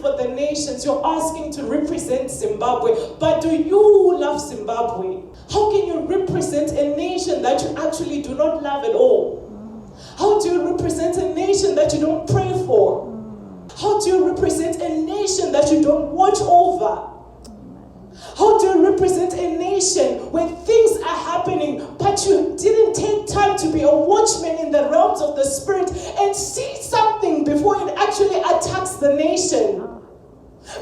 for the nations. You're asking to represent Zimbabwe. But do you love Zimbabwe? How can you represent a nation that you actually do not love at all? How do you represent a nation that you don't pray for? How do you represent a nation that you don't watch over? How do you represent a nation where things are happening, but you didn't take time to be a watchman in the realms of the spirit and see something before it actually attacks the nation?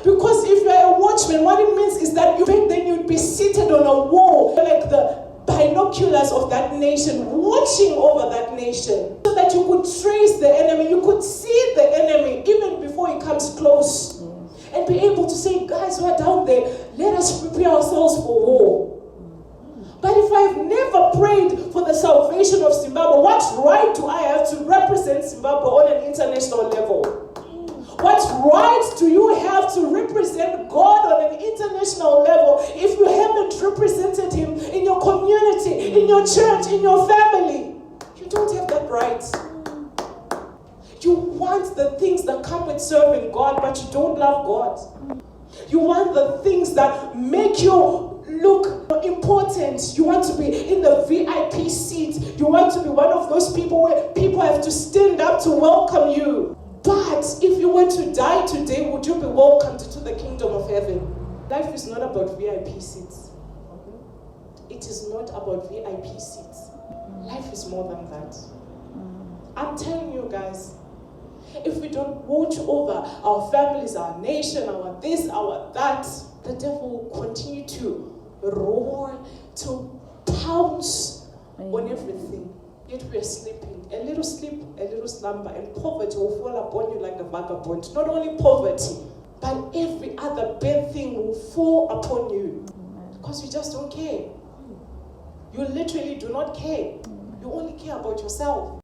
Because if you're a watchman, what it means is that then you'd be seated on a wall, like the binoculars of that nation, watching over that nation, so that you could trace the enemy, you could see the enemy even before he comes close, and be able to say, guys who are down there, let us prepare ourselves for war. But if I've never prayed for the salvation of Zimbabwe, what right do I have to represent Zimbabwe on an international level? What right do you have to represent God on an international level if you haven't represented Him in your community, in your church, in your family? You don't have that right. You want the things that come with serving God, but you don't love God. You want the things that make you look important. You want to be in the VIP seat. You want to be one of those people where people have to stand up to welcome you. But if you were to die today, would you be welcomed into the kingdom of heaven? Life is not about VIP seats. It is not about VIP seats. Life is more than that. I'm telling you guys, if we don't watch over our families, our nation, our this, our that, the devil will continue to roar, to pounce on everything. Yet we are sleeping. A little sleep, a little slumber, and poverty will fall upon you like a vagabond. Not only poverty, but every other bad thing will fall upon you. Because you just don't care. You literally do not care. You only care about yourself.